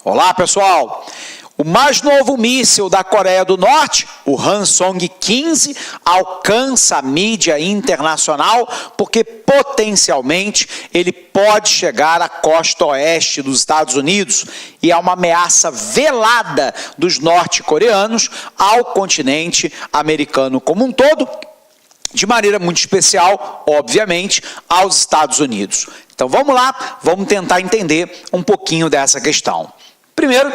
Olá, pessoal! O mais novo míssil da Coreia do Norte, o Hwasong-15, alcança a mídia internacional porque potencialmente ele pode chegar à costa oeste dos Estados Unidos e há uma ameaça velada dos norte-coreanos ao continente americano como um todo, de maneira muito especial, obviamente, aos Estados Unidos. Então vamos lá, vamos tentar entender um pouquinho dessa questão. Primeiro,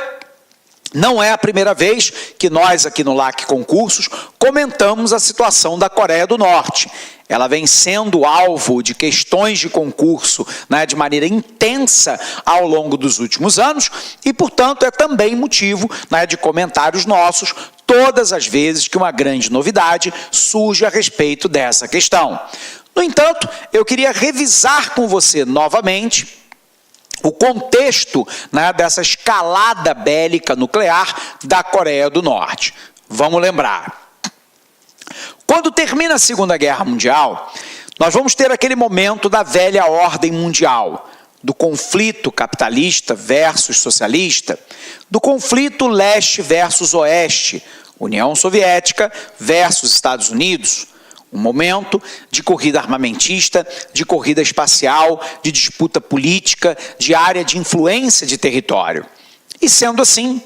não é a primeira vez que nós aqui no LAC Concursos comentamos a situação da Coreia do Norte. Ela vem sendo alvo de questões de concurso, de maneira intensa ao longo dos últimos anos e, portanto, é também motivo de comentários nossos todas as vezes que uma grande novidade surge a respeito dessa questão. No entanto, eu queria revisar com você novamente o contexto dessa escalada bélica nuclear da Coreia do Norte. Vamos lembrar. Quando termina a Segunda Guerra Mundial, nós vamos ter aquele momento da velha ordem mundial, do conflito capitalista versus socialista, do conflito leste versus oeste, União Soviética versus Estados Unidos, um momento de corrida armamentista, de corrida espacial, de disputa política, de área de influência de território. E sendo assim,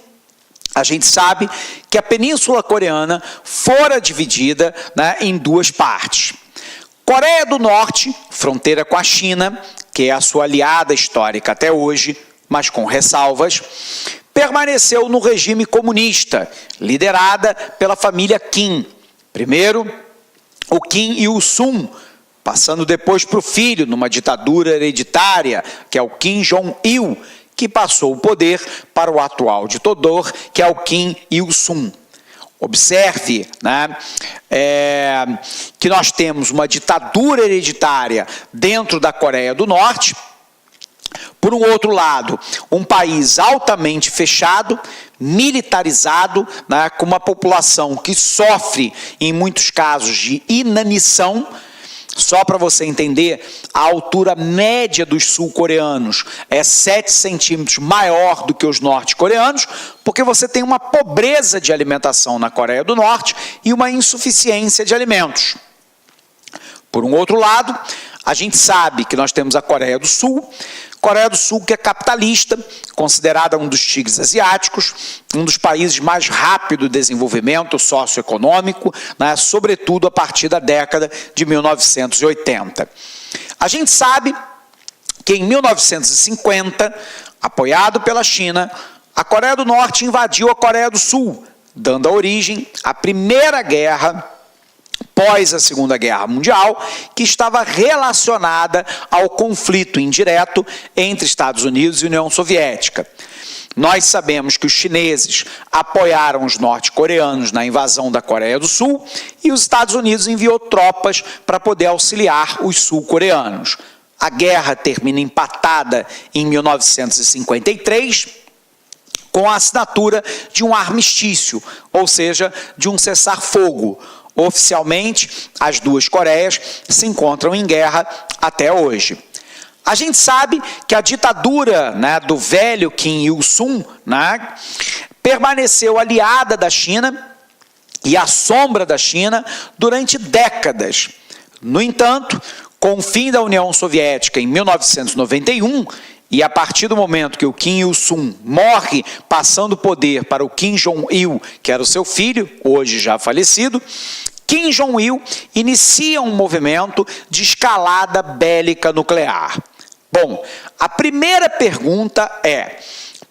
a gente sabe que a Península Coreana fora dividida em duas partes. Coreia do Norte, fronteira com a China, que é a sua aliada histórica até hoje, mas com ressalvas, permaneceu no regime comunista, liderada pela família Kim. Primeiro, o Kim Il-sung, passando depois para o filho, numa ditadura hereditária, que é o Kim Jong-il, que passou o poder para o atual ditador, que é o Kim Il-sung. Observe que nós temos uma ditadura hereditária dentro da Coreia do Norte. Por um outro lado, um país altamente fechado, militarizado, com uma população que sofre, em muitos casos, de inanição. Só para você entender, a altura média dos sul-coreanos é 7 centímetros maior do que os norte-coreanos, porque você tem uma pobreza de alimentação na Coreia do Norte e uma insuficiência de alimentos. Por um outro lado, a gente sabe que nós temos a Coreia do Sul que é capitalista, considerada um dos tigres asiáticos, um dos países mais rápido de desenvolvimento socioeconômico, sobretudo a partir da década de 1980. A gente sabe que em 1950, apoiado pela China, a Coreia do Norte invadiu a Coreia do Sul, dando origem à Primeira Guerra pós a Segunda Guerra Mundial, que estava relacionada ao conflito indireto entre Estados Unidos e União Soviética. Nós sabemos que os chineses apoiaram os norte-coreanos na invasão da Coreia do Sul e os Estados Unidos enviou tropas para poder auxiliar os sul-coreanos. A guerra termina empatada em 1953, com a assinatura de um armistício, ou seja, de um cessar-fogo. Oficialmente, as duas Coreias se encontram em guerra até hoje. A gente sabe que a ditadura do velho Kim Il-sung permaneceu aliada da China e à sombra da China durante décadas. No entanto, com o fim da União Soviética em 1991, e a partir do momento que o Kim Il-sung morre, passando o poder para o Kim Jong-il, que era o seu filho, hoje já falecido, Kim Jong-il inicia um movimento de escalada bélica nuclear. Bom, a primeira pergunta é: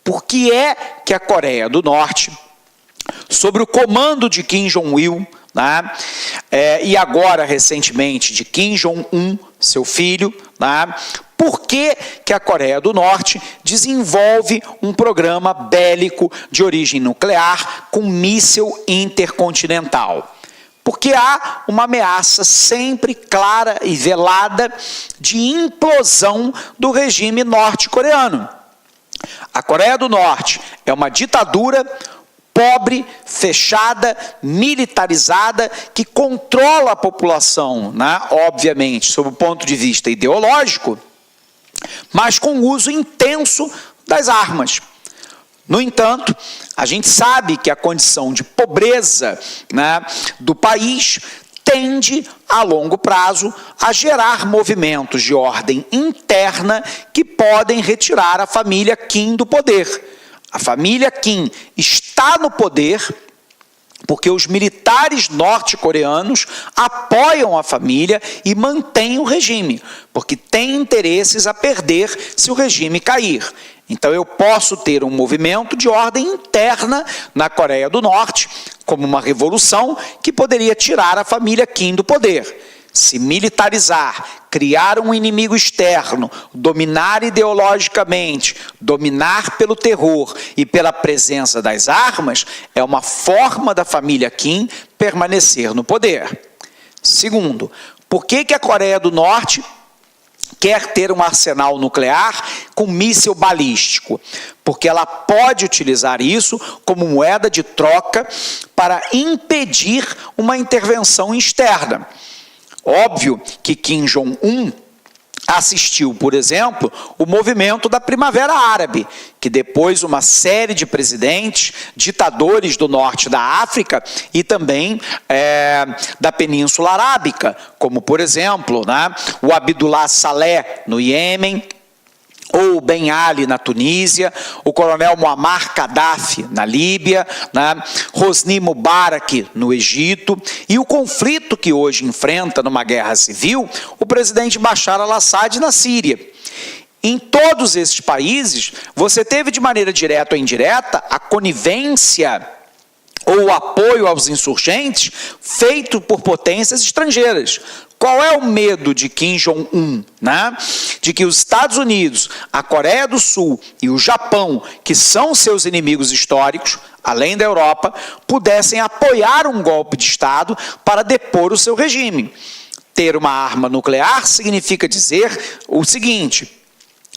por que é que a Coreia do Norte, sob o comando de Kim Jong-il, e agora recentemente de Kim Jong-un, seu filho, por que que a Coreia do Norte desenvolve um programa bélico de origem nuclear com míssil intercontinental? Porque há uma ameaça sempre clara e velada de implosão do regime norte-coreano. A Coreia do Norte é uma ditadura pobre, fechada, militarizada, que controla a população, obviamente, sob o ponto de vista ideológico, mas com uso intenso das armas. No entanto, a gente sabe que a condição de pobreza, né, do país tende, a longo prazo, a gerar movimentos de ordem interna que podem retirar a família Kim do poder. A família Kim está no poder porque os militares norte-coreanos apoiam a família e mantêm o regime, porque têm interesses a perder se o regime cair. Então eu posso ter um movimento de ordem interna na Coreia do Norte, como uma revolução que poderia tirar a família Kim do poder. Se militarizar, criar um inimigo externo, dominar ideologicamente, dominar pelo terror e pela presença das armas, é uma forma da família Kim permanecer no poder. Segundo, por que a Coreia do Norte quer ter um arsenal nuclear com míssil balístico? Porque ela pode utilizar isso como moeda de troca para impedir uma intervenção externa. Óbvio que Kim Jong-un assistiu, por exemplo, o movimento da Primavera Árabe, que depois uma série de presidentes, ditadores do norte da África e também da Península Arábica, como, por exemplo, né, o Abdullah Saleh no Iêmen, ou o Ben Ali na Tunísia, o coronel Muammar Gaddafi na Líbia, né, Hosni Mubarak no Egito, e o conflito que hoje enfrenta numa guerra civil o presidente Bashar al-Assad na Síria. Em todos esses países, você teve de maneira direta ou indireta a conivência ou o apoio aos insurgentes feito por potências estrangeiras. Qual é o medo de Kim Jong-un, né? De que os Estados Unidos, a Coreia do Sul e o Japão, que são seus inimigos históricos, além da Europa, pudessem apoiar um golpe de Estado para depor o seu regime. Ter uma arma nuclear significa dizer o seguinte: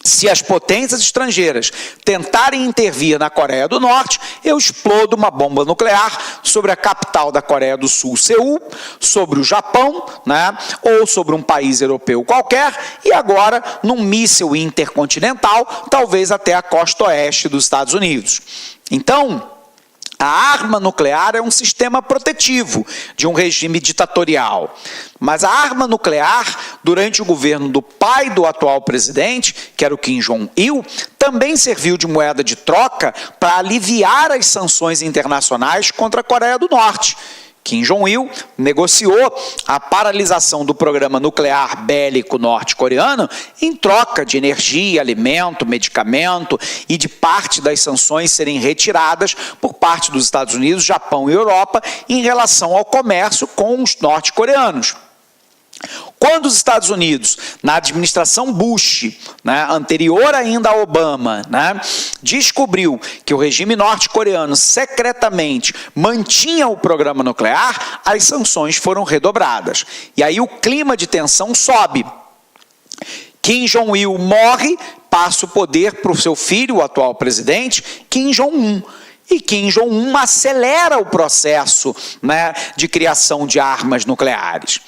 se as potências estrangeiras tentarem intervir na Coreia do Norte, eu explodo uma bomba nuclear sobre a capital da Coreia do Sul, Seul, sobre o Japão, né, ou sobre um país europeu qualquer, e agora num míssil intercontinental, talvez até a costa oeste dos Estados Unidos. Então, a arma nuclear é um sistema protetivo de um regime ditatorial. Mas a arma nuclear, durante o governo do pai do atual presidente, que era o Kim Jong-il, também serviu de moeda de troca para aliviar as sanções internacionais contra a Coreia do Norte. Kim Jong-il negociou a paralisação do programa nuclear bélico norte-coreano em troca de energia, alimento, medicamento e de parte das sanções serem retiradas por parte dos Estados Unidos, Japão e Europa em relação ao comércio com os norte-coreanos. Quando os Estados Unidos, na administração Bush, né, anterior ainda a Obama, né, descobriu que o regime norte-coreano secretamente mantinha o programa nuclear, as sanções foram redobradas. E aí o clima de tensão sobe. Kim Jong-il morre, passa o poder para o seu filho, o atual presidente, Kim Jong-un. E Kim Jong-un acelera o processo, né, de criação de armas nucleares.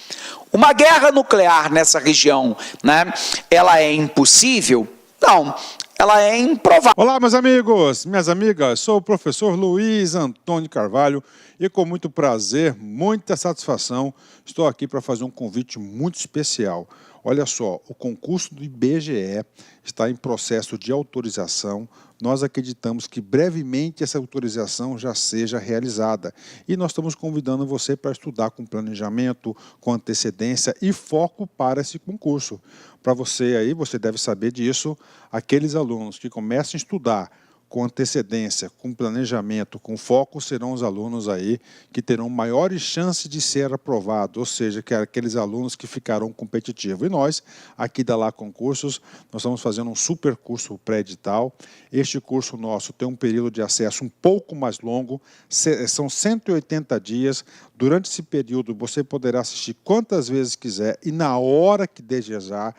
Uma guerra nuclear nessa região, né, ela é impossível? Não, ela é improvável. Olá, meus amigos, minhas amigas, sou o professor Luiz Antônio Carvalho e com muito prazer, muita satisfação, estou aqui para fazer um convite muito especial. Olha só, o concurso do IBGE está em processo de autorização. Nós acreditamos que brevemente essa autorização já seja realizada. E nós estamos convidando você para estudar com planejamento, com antecedência e foco para esse concurso. Para você aí, você deve saber disso, aqueles alunos que começam a estudar com antecedência, com planejamento, com foco, serão os alunos aí que terão maiores chances de ser aprovados, ou seja, que é aqueles alunos que ficarão competitivos. E nós, aqui da Lá Concursos, nós estamos fazendo um super curso pré-edital. Este curso nosso tem um período de acesso um pouco mais longo, são 180 dias. Durante esse período, você poderá assistir quantas vezes quiser e na hora que desejar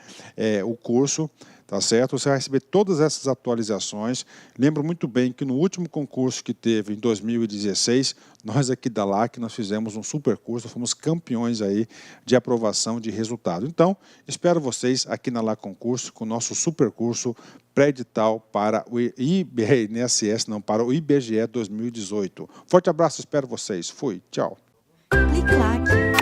o curso. tá certo? Você vai receber todas essas atualizações. Lembro muito bem que no último concurso que teve em 2016, nós aqui da LAC, nós fizemos um super curso, fomos campeões aí de aprovação de resultado. Então, espero vocês aqui na LAC Concurso com o nosso super curso pré-edital para o INSS, não, para o IBGE 2018. Forte abraço, espero vocês. Fui, tchau. Clique Lac.